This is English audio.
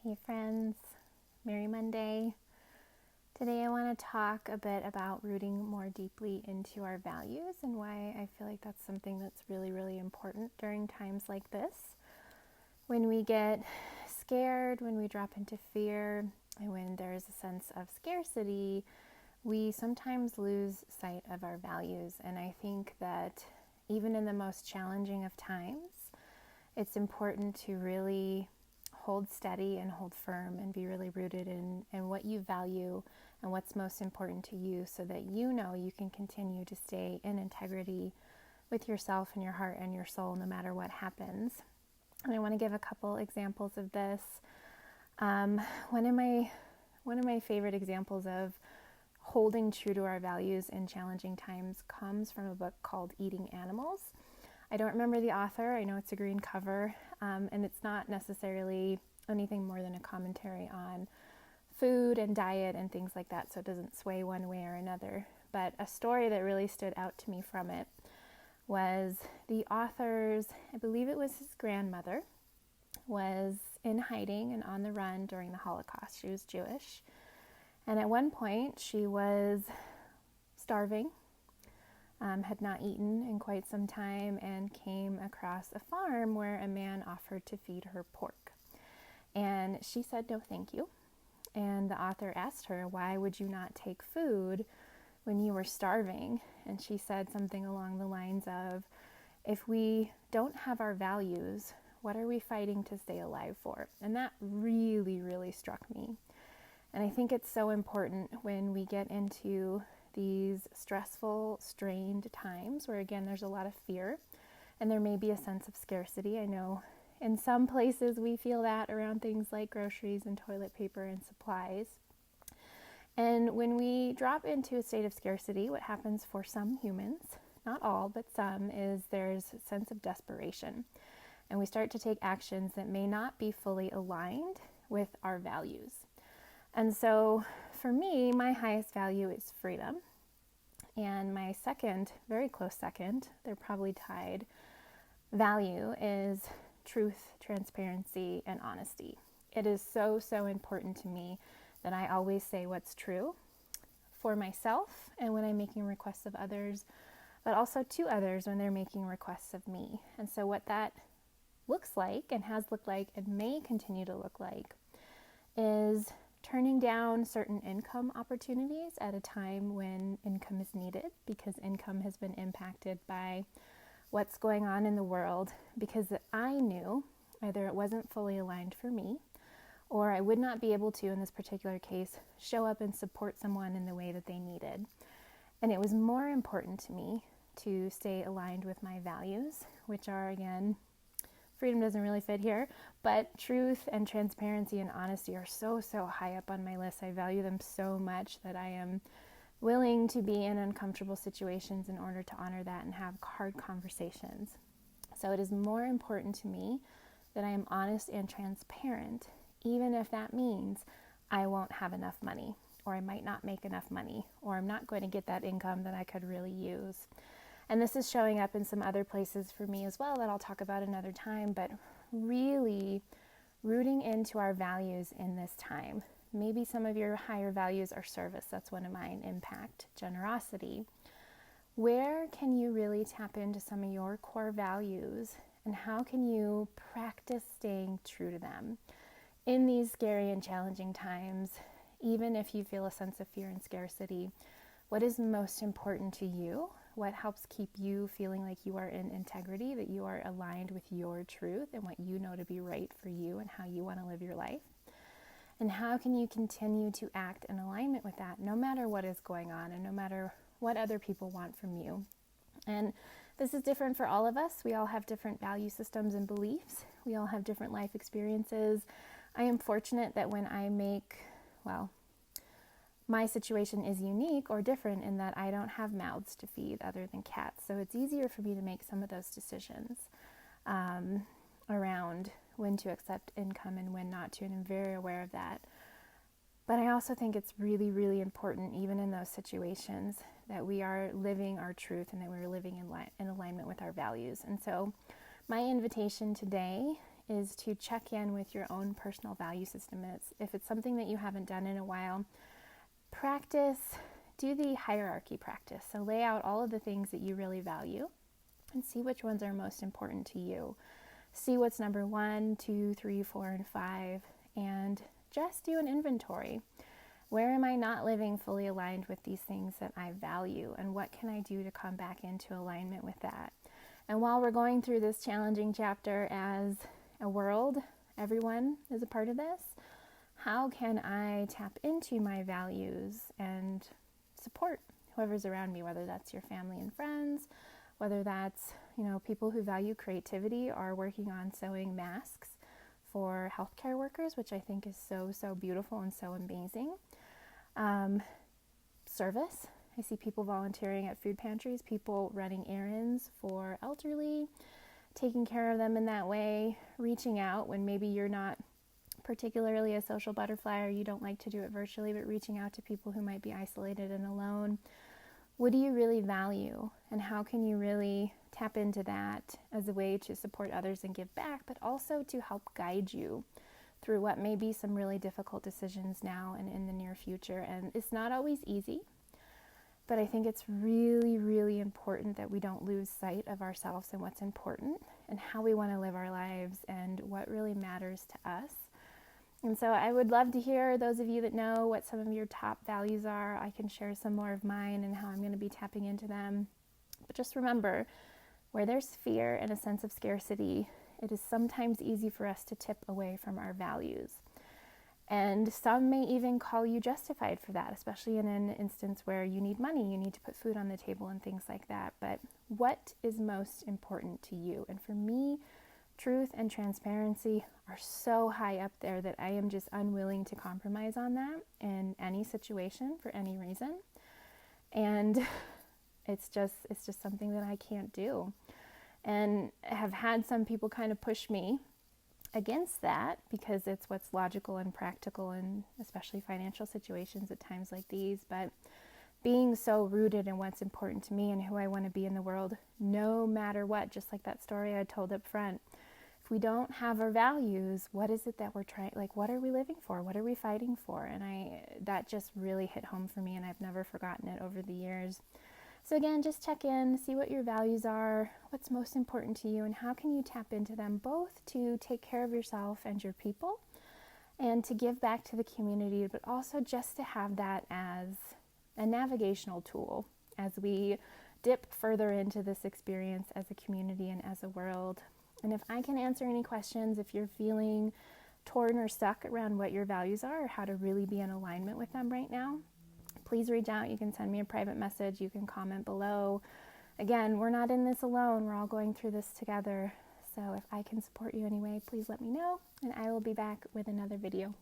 Hey friends, Merry Monday. Today I want to talk a bit about rooting more deeply into our values and why I feel like that's something that's really, really important during times like this. When we get scared, when we drop into fear, and when there's a sense of scarcity, we sometimes lose sight of our values. And I think that even in the most challenging of times, it's important to really hold steady and hold firm and be really rooted in what you value and what's most important to you, so that you know you can continue to stay in integrity with yourself and your heart and your soul no matter what happens. And I want to give a couple examples of this. One of my favorite examples of holding true to our values in challenging times comes from a book called Eating Animals. I don't remember the author. I know it's a green cover, and it's not necessarily anything more than a commentary on food and diet and things like that, so it doesn't sway one way or another. But a story that really stood out to me from it was the author's, I believe it was his grandmother, was in hiding and on the run during the Holocaust. She was Jewish. And at one point she was starving, had not eaten in quite some time, and came across a farm where a man offered to feed her pork. And she said, "No, thank you." And the author asked her, "Why would you not take food when you were starving?" And she said something along the lines of, "If we don't have our values, what are we fighting to stay alive for?" And that really, really struck me. And I think it's so important when we get into these stressful, strained times where, again, there's a lot of fear and there may be a sense of scarcity. I know in some places we feel that around things like groceries and toilet paper and supplies. And when we drop into a state of scarcity, what happens for some humans, not all, but some, is there's a sense of desperation. And we start to take actions that may not be fully aligned with our values. And so for me, my highest value is freedom. And my second, very close second, they're probably tied, value is truth, transparency, and honesty. It is so, so important to me that I always say what's true for myself and when I'm making requests of others, but also to others when they're making requests of me. And so what that looks like and has looked like and may continue to look like is turning down certain income opportunities at a time when income is needed, because income has been impacted by what's going on in the world, because I knew either it wasn't fully aligned for me, or I would not be able to, in this particular case, show up and support someone in the way that they needed. And it was more important to me to stay aligned with my values, which are, again, freedom doesn't really fit here, but truth and transparency and honesty are so, so high up on my list. I value them so much that I am willing to be in uncomfortable situations in order to honor that and have hard conversations. So it is more important to me that I am honest and transparent, even if that means I won't have enough money, or I might not make enough money, or I'm not going to get that income that I could really use. And this is showing up in some other places for me as well that I'll talk about another time, but really rooting into our values in this time. Maybe some of your higher values are service. That's one of mine. Impact, generosity. Where can you really tap into some of your core values, and how can you practice staying true to them in these scary and challenging times? Even if you feel a sense of fear and scarcity, what is most important to you? What helps keep you feeling like you are in integrity, that you are aligned with your truth and what you know to be right for you and how you want to live your life? And how can you continue to act in alignment with that, no matter what is going on and no matter what other people want from you? And this is different for all of us. We all have different value systems and beliefs. We all have different life experiences. I am fortunate that when I make, my situation is unique or different in that I don't have mouths to feed other than cats. So it's easier for me to make some of those decisions around when to accept income and when not to, and I'm very aware of that. But I also think it's really, really important, even in those situations, that we are living our truth and that we're living in alignment with our values. And so my invitation today is to check in with your own personal value system. If it's something that you haven't done in a while, do the hierarchy practice. So lay out all of the things that you really value and see which ones are most important to you. See what's number 1, 2, 3, 4, and 5, and just do an inventory. Where am I not living fully aligned with these things that I value, and what can I do to come back into alignment with that? And while we're going through this challenging chapter as a world, everyone is a part of this, how can I tap into my values and support whoever's around me, whether that's your family and friends, whether that's, people who value creativity are working on sewing masks for healthcare workers, which I think is so, so beautiful and so amazing. Service. I see people volunteering at food pantries, people running errands for elderly, taking care of them in that way, reaching out when maybe you're not particularly a social butterfly or you don't like to do it virtually, but reaching out to people who might be isolated and alone. What do you really value, and how can you really tap into that as a way to support others and give back, but also to help guide you through what may be some really difficult decisions now and in the near future. And it's not always easy, but I think it's really, really important that we don't lose sight of ourselves and what's important and how we want to live our lives and what really matters to us. And so I would love to hear those of you that know what some of your top values are. I can share some more of mine and how I'm going to be tapping into them. But just remember, where there's fear and a sense of scarcity, it is sometimes easy for us to tip away from our values. And some may even call you justified for that, especially in an instance where you need money, you need to put food on the table and things like that. But what is most important to you? And for me, truth and transparency are so high up there that I am just unwilling to compromise on that in any situation for any reason. And it's just something that I can't do. And have had some people kind of push me against that because it's what's logical and practical, and especially financial situations at times like these. But being so rooted in what's important to me and who I want to be in the world, no matter what, just like that story I told up front, if we don't have our values, what is it that we're trying, what are we living for? What are we fighting for? And that just really hit home for me, and I've never forgotten it over the years. So again, just check in, see what your values are, what's most important to you, and how can you tap into them, both to take care of yourself and your people and to give back to the community, but also just to have that as a navigational tool as we dip further into this experience as a community and as a world. And if I can answer any questions, if you're feeling torn or stuck around what your values are or how to really be in alignment with them right now, please reach out. You can send me a private message. You can comment below. Again, we're not in this alone. We're all going through this together. So if I can support you anyway, please let me know, and I will be back with another video.